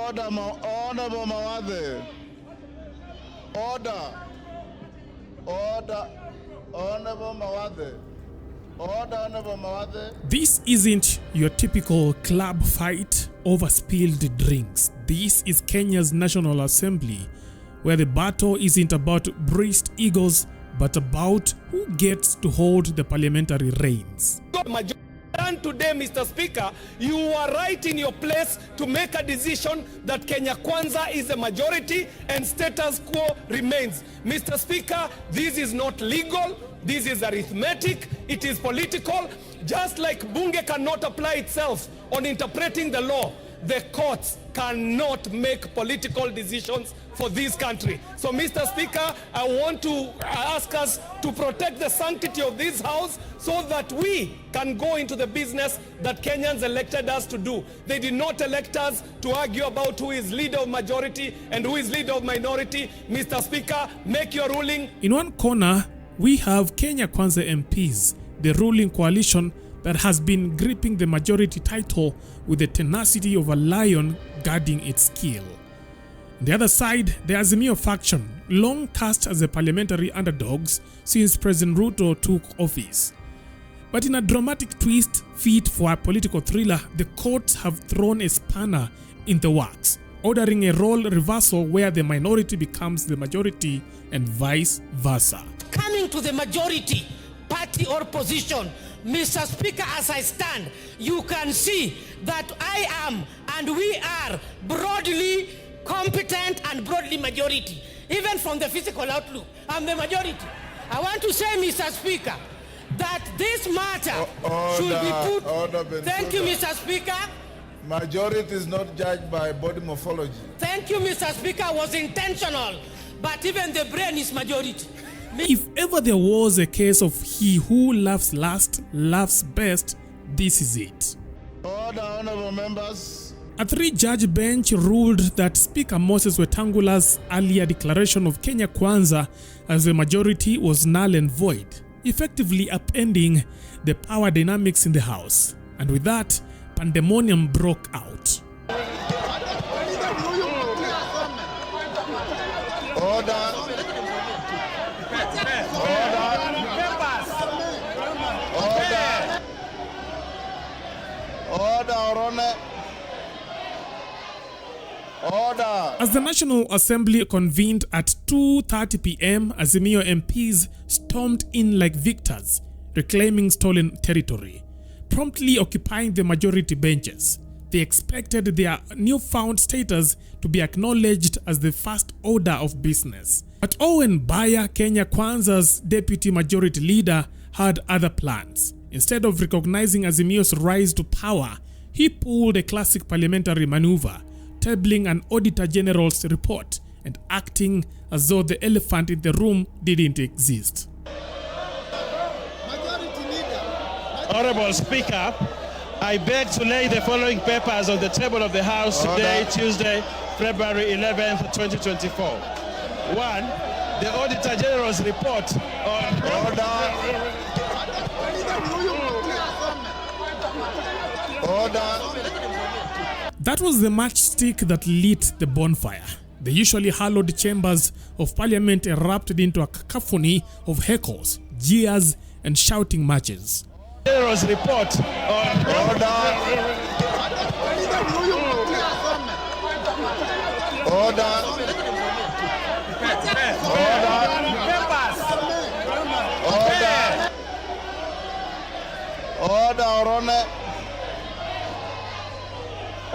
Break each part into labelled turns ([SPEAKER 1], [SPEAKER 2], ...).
[SPEAKER 1] Order, Honorable Mawathe. Order. Order. Honorable Mawathe. Order, Honorable Mawathe.
[SPEAKER 2] This isn't your typical club fight over spilled drinks. This is Kenya's National Assembly, where the battle isn't about breast egos, but about who gets to hold the parliamentary reins.
[SPEAKER 3] And today, Mr. Speaker, you are right in your place to make a decision that Kenya Kwanza is a majority and status quo remains. Mr. Speaker, this is not legal. This is arithmetic. It is political. Just like Bunge cannot apply itself on interpreting the law, the courts cannot make political decisions for this country. So, Mr. Speaker, I want to ask us to protect the sanctity of this House so that we can go into the business that Kenyans elected us to do. They did not elect us to argue about who is leader of majority and who is leader of minority. Mr. Speaker, make your ruling.
[SPEAKER 2] In one corner, we have Kenya Kwanza MPs, the ruling coalition that has been gripping the majority title with the tenacity of a lion guarding its kill. On the other side, the Azimio faction, long cast as the parliamentary underdogs since President Ruto took office. But in a dramatic twist fit for a political thriller, the courts have thrown a spanner in the works, ordering a role reversal where the minority becomes the majority and vice versa.
[SPEAKER 4] Coming to the majority party or position, Mr. Speaker, as I stand, you can see that I am and we are broadly competent and broadly majority. Even from the physical outlook, I'm the majority. I want to say, Mr. Speaker, that this matter should be put... Thank you, Mr. Speaker.
[SPEAKER 1] Majority is not judged by body morphology.
[SPEAKER 4] Thank you, Mr. Speaker. It was intentional. But even the brain is majority.
[SPEAKER 2] If ever there was a case of he who laughs last, laughs best, this is it.
[SPEAKER 1] Order, honorable members.
[SPEAKER 2] A three-judge bench ruled that Speaker Moses Wetangula's earlier declaration of Kenya Kwanza as a majority was null and void, effectively upending the power dynamics in the House. And with that, pandemonium broke out.
[SPEAKER 1] Order. Order.
[SPEAKER 2] As the National Assembly convened at 2:30 p.m., Azimio MPs stormed in like victors, reclaiming stolen territory, promptly occupying the majority benches. They expected their newfound status to be acknowledged as the first order of business. But Owen Baya, Kenya Kwanza's deputy majority leader, had other plans. Instead of recognizing Azimio's rise to power, he pulled a classic parliamentary maneuver, tabling an Auditor General's report and acting as though the elephant in the room didn't exist.
[SPEAKER 5] Honorable Speaker, I beg to lay the following papers on the table of the House today, Tuesday, February 11th, 2024. 1. The Auditor General's report on...
[SPEAKER 2] That was the matchstick that lit the bonfire. The usually hallowed chambers of Parliament erupted into a cacophony of heckles, jeers, and shouting matches.
[SPEAKER 5] General's report on...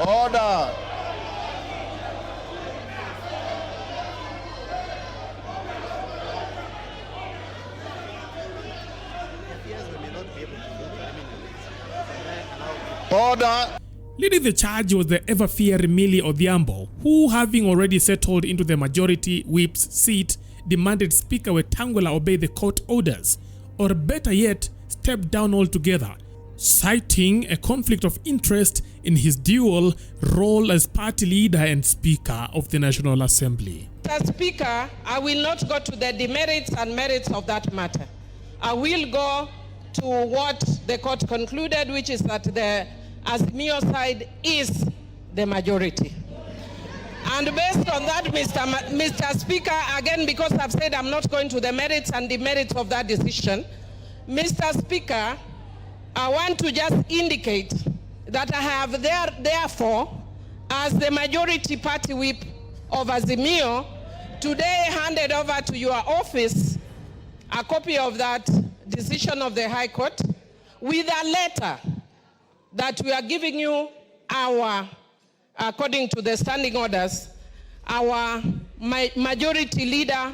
[SPEAKER 1] Order.
[SPEAKER 2] Leading the charge was the ever-fiery Millie Odhiambo, who, having already settled into the majority whip's seat, demanded Speaker Wetangula obey the court orders, or better yet, step down altogether, citing a conflict of interest in his dual role as party leader and Speaker of the National Assembly.
[SPEAKER 6] Mr. Speaker, I will not go to the demerits and merits of that matter. I will go to what the court concluded, which is that the Azimio side is the majority. And based on that, Mr. Speaker, again, because I've said I'm not going to the merits and demerits of that decision, Mr. Speaker, I want to just indicate that I have therefore, as the majority party whip of Azimio, today handed over to your office a copy of that decision of the High Court with a letter that we are giving you our, according to the standing orders, our majority leader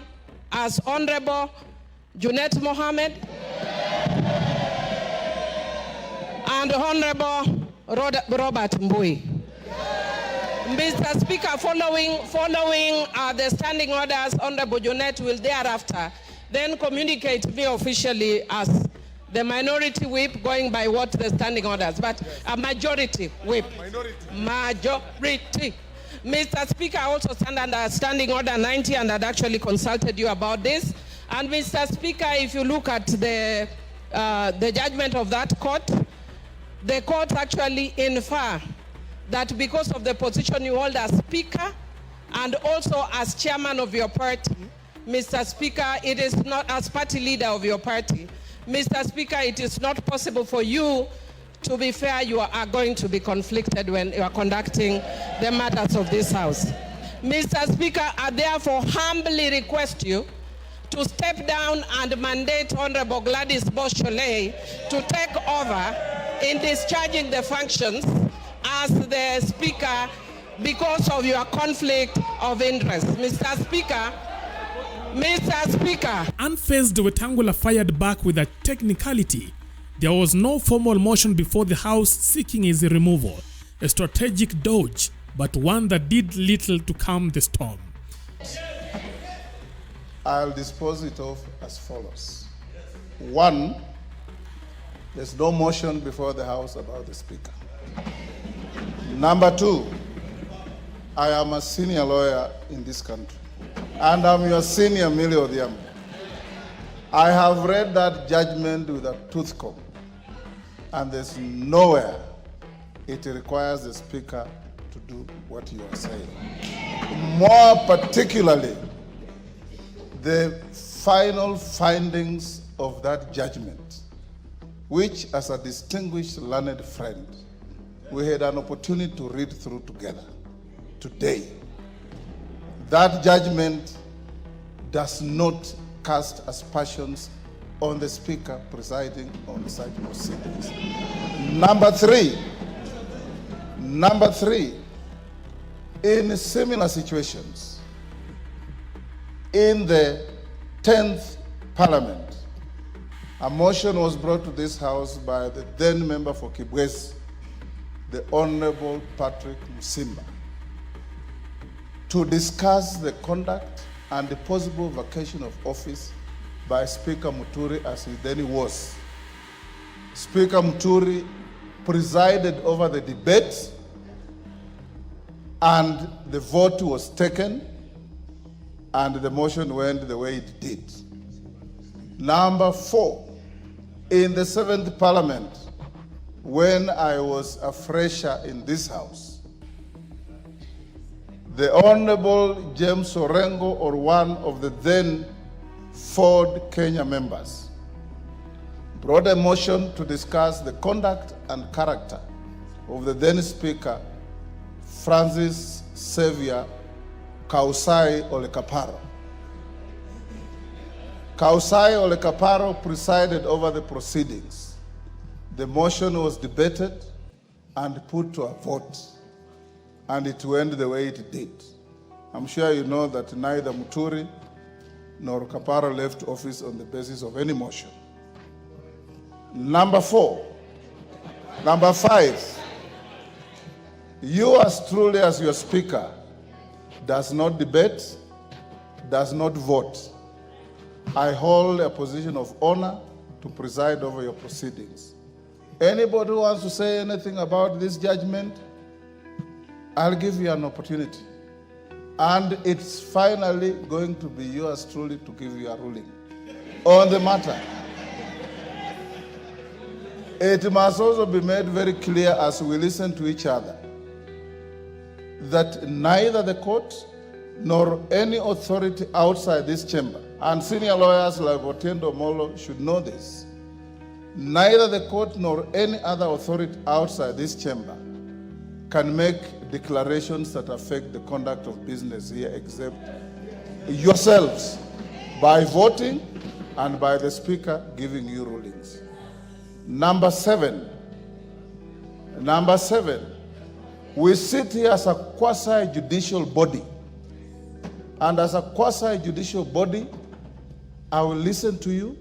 [SPEAKER 6] as Honorable Junet Mohammed and Honorable Robert Mbui. Mr. Speaker, following the standing orders, Honorable Junet will thereafter then communicate me officially as the minority whip, going by what the standing orders, but a majority whip. Majority. Mr. Speaker, I also stand under standing order 90 and had actually consulted you about this. And Mr. Speaker, if you look at the judgment of that court, the court actually infer that because of the position you hold as Speaker and also as Chairman of your party, Mr. Speaker, it is not, as party leader of your party, Mr. Speaker, it is not possible for you to be fair. You are going to be conflicted when you are conducting the matters of this House. Mr. Speaker, I therefore humbly request you to step down and mandate Honorable Gladys Boschole to take over in discharging the functions as the Speaker because of your conflict of interest. Mr. Speaker,
[SPEAKER 2] Unfazed, Wetangula fired back with a technicality. There was no formal motion before the House seeking his removal. A strategic dodge, but one that did little to calm the storm.
[SPEAKER 1] I'll dispose it off as follows. One, there's no motion before the House about the Speaker. Number two, I am a senior lawyer in this country, and I'm your senior Millie Odhiambo. I have read that judgment with a tooth comb, and there's nowhere it requires the Speaker to do what you are saying. More particularly, the final findings of that judgment, which as a distinguished learned friend, we had an opportunity to read through together today. That judgment does not cast aspersions on the Speaker presiding on such proceedings. Number three, in similar situations, in the 10th Parliament, a motion was brought to this House by the then member for Kibwezi, the Honorable Patrick Musimba, to discuss the conduct and the possible vacation of office by Speaker Muturi, as he then was. Speaker Muturi presided over the debate, and the vote was taken, and the motion went the way it did. Number 4, in the 7th Parliament, when I was a fresher in this House, the Honorable James Orengo, or one of the then Ford Kenya members, brought a motion to discuss the conduct and character of the then Speaker, Francis Xavier Kausai Ole Kaparo. Kausai Ole Kaparo presided over the proceedings. The motion was debated and put to a vote, and it went the way it did. I'm sure you know that neither Muturi nor Kaparo left office on the basis of any motion. Number 5, you as truly as your Speaker does not debate, does not vote. I hold a position of honor to preside over your proceedings. Anybody who wants to say anything about this judgment, I'll give you an opportunity. And it's finally going to be yours truly to give you a ruling on the matter. It must also be made very clear as we listen to each other that neither the court nor any authority outside this chamber, and senior lawyers like Otiendo Molo should know this, neither the court nor any other authority outside this chamber can make declarations that affect the conduct of business here except yourselves by voting and by the Speaker giving you rulings. Number seven, we sit here as a quasi-judicial body. And as a quasi-judicial body, I will listen to you,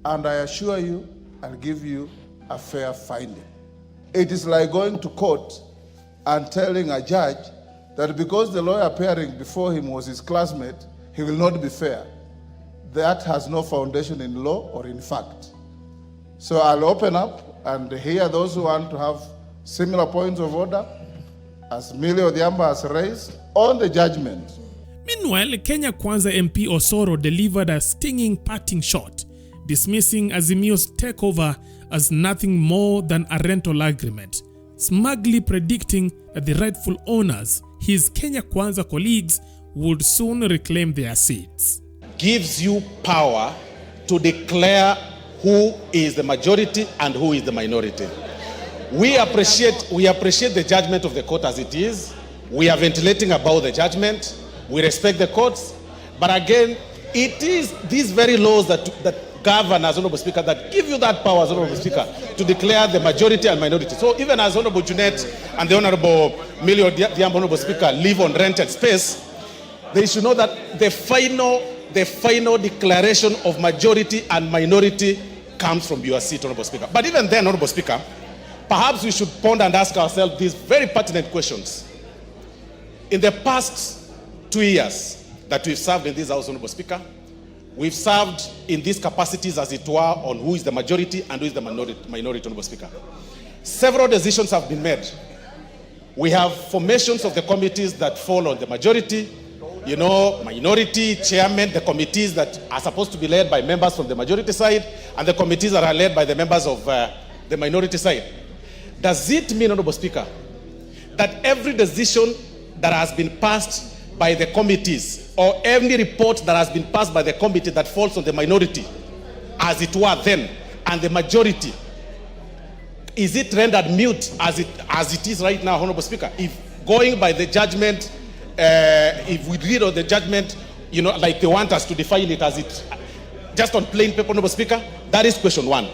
[SPEAKER 1] and I assure you, I'll give you a fair finding. It is like going to court and telling a judge that because the lawyer appearing before him was his classmate, he will not be fair. That has no foundation in law or in fact. So I'll open up and hear those who want to have similar points of order, as Millie Odhiambo has raised, on the judgment.
[SPEAKER 2] Meanwhile, Kenya Kwanza MP Osoro delivered a stinging parting shot, dismissing Azimio's takeover as nothing more than a rental agreement, smugly predicting that the rightful owners, his Kenya Kwanza colleagues, would soon reclaim their seats.
[SPEAKER 7] Gives you power to declare who is the majority and who is the minority. We appreciate the judgment of the court as it is. We are ventilating about the judgment. We respect the courts. But again, it is these very laws that govern, as Honorable Speaker, that give you that power, as Honorable Speaker, to declare the majority and minority. So even as Honorable Junet and the Honorable Millie Odhiambo, Honorable Speaker, live on rented space, they should know that the final declaration of majority and minority comes from your seat, Honorable Speaker. But even then, Honorable Speaker, perhaps we should ponder and ask ourselves these very pertinent questions. In the past 2 years that we've served in this House, Honorable Speaker, we've served in these capacities, as it were, on who is the majority and who is the minority, Honorable Speaker. Several decisions have been made. We have formations of the committees that fall on the majority, minority, chairman, the committees that are supposed to be led by members from the majority side, and the committees that are led by the members of the minority side. Does it mean, Honorable Speaker, that every decision that has been passed by the committees, or any report that has been passed by the committee that falls on the minority, as it were then, and the majority, is it rendered mute as it is right now, Honorable Speaker? If going by the judgment, if we read on the judgment, like they want us to define it as it, just on plain paper, Honorable Speaker, that is question one.